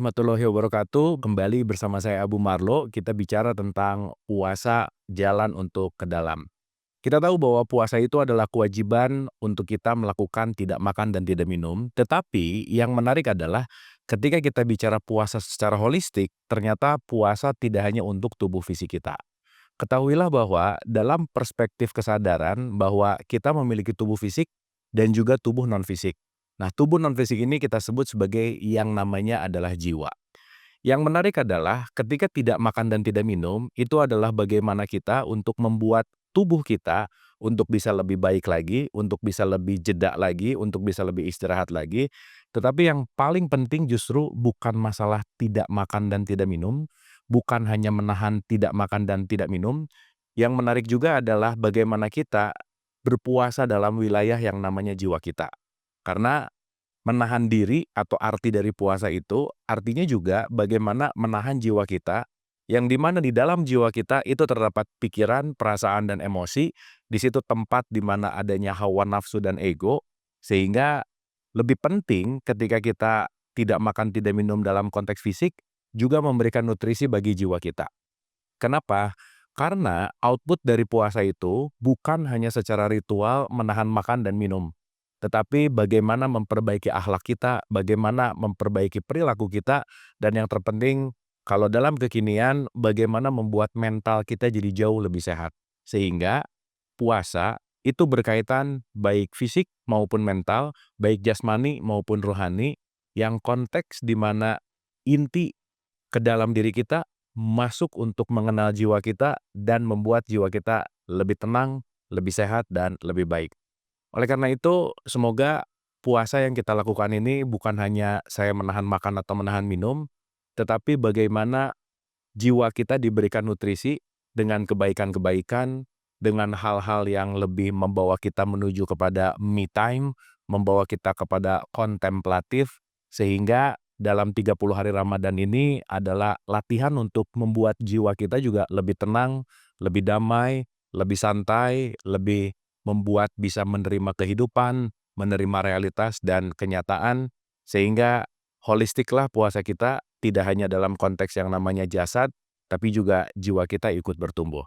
warahmatullahi wabarakatuh. Kembali bersama saya Abu Marlo, kita bicara tentang puasa jalan untuk ke dalam. Kita tahu bahwa puasa itu adalah kewajiban untuk kita melakukan tidak makan dan tidak minum, tetapi yang menarik adalah ketika kita bicara puasa secara holistik, ternyata puasa tidak hanya untuk tubuh fisik kita. Ketahuilah bahwa dalam perspektif kesadaran bahwa kita memiliki tubuh fisik dan juga tubuh non-fisik. Nah, tubuh non-fisik ini kita sebut sebagai yang namanya adalah jiwa. Yang menarik adalah ketika tidak makan dan tidak minum, itu adalah bagaimana kita untuk membuat tubuh kita untuk bisa lebih baik lagi, untuk bisa lebih jeda lagi, untuk bisa lebih istirahat lagi. Tetapi yang paling penting justru bukan masalah tidak makan dan tidak minum, bukan hanya menahan tidak makan dan tidak minum. Yang menarik juga adalah bagaimana kita berpuasa dalam wilayah yang namanya jiwa kita. Karena menahan diri atau arti dari puasa itu, artinya juga bagaimana menahan jiwa kita, yang di mana di dalam jiwa kita itu terdapat pikiran, perasaan, dan emosi, di situ tempat di mana adanya hawa nafsu dan ego, sehingga lebih penting ketika kita tidak makan, tidak minum dalam konteks fisik, juga memberikan nutrisi bagi jiwa kita. Kenapa? Karena output dari puasa itu bukan hanya secara ritual menahan makan dan minum, tetapi bagaimana memperbaiki akhlak kita, bagaimana memperbaiki perilaku kita, dan yang terpenting kalau dalam kekinian bagaimana membuat mental kita jadi jauh lebih sehat. Sehingga puasa itu berkaitan baik fisik maupun mental, baik jasmani maupun rohani, yang konteks di mana inti ke dalam diri kita, masuk untuk mengenal jiwa kita dan membuat jiwa kita lebih tenang, lebih sehat, dan lebih baik. Oleh karena itu, semoga puasa yang kita lakukan ini bukan hanya saya menahan makan atau menahan minum, tetapi bagaimana jiwa kita diberikan nutrisi dengan kebaikan-kebaikan, dengan hal-hal yang lebih membawa kita menuju kepada me time, membawa kita kepada kontemplatif, sehingga dalam 30 hari Ramadan ini adalah latihan untuk membuat jiwa kita juga lebih tenang, lebih damai, lebih santai, lebih membuat bisa menerima kehidupan, menerima realitas dan kenyataan, sehingga holistiklah puasa kita, tidak hanya dalam konteks yang namanya jasad, tapi juga jiwa kita ikut bertumbuh.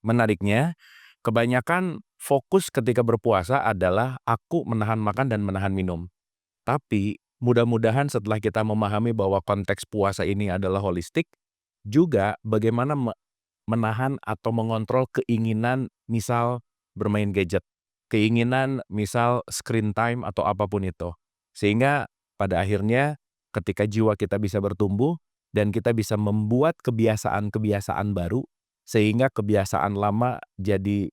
Menariknya, kebanyakan fokus ketika berpuasa adalah aku menahan makan dan menahan minum. Tapi mudah-mudahan setelah kita memahami bahwa konteks puasa ini adalah holistik, juga bagaimana menahan atau mengontrol keinginan misal bermain gadget, keinginan misal screen time atau apapun itu. Sehingga pada akhirnya ketika jiwa kita bisa bertumbuh dan kita bisa membuat kebiasaan-kebiasaan baru, sehingga kebiasaan lama jadi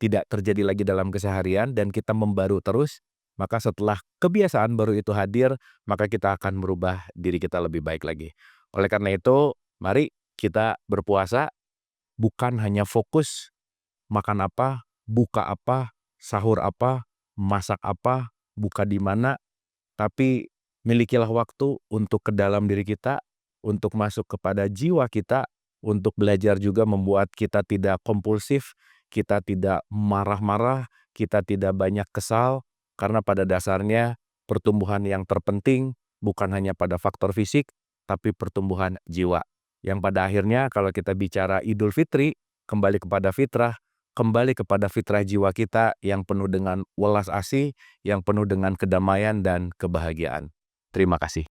tidak terjadi lagi dalam keseharian dan kita membaru terus, maka setelah kebiasaan baru itu hadir, maka kita akan merubah diri kita lebih baik lagi. Oleh karena itu, mari kita berpuasa bukan hanya fokus makan apa, buka apa, sahur apa, masak apa, buka di mana, tapi milikilah waktu untuk ke dalam diri kita, untuk masuk kepada jiwa kita, untuk belajar juga membuat kita tidak kompulsif, kita tidak marah-marah, kita tidak banyak kesal, karena pada dasarnya pertumbuhan yang terpenting bukan hanya pada faktor fisik, tapi pertumbuhan jiwa. Yang pada akhirnya kalau kita bicara Idul Fitri, kembali kepada fitrah jiwa kita yang penuh dengan welas asih, yang penuh dengan kedamaian dan kebahagiaan. Terima kasih.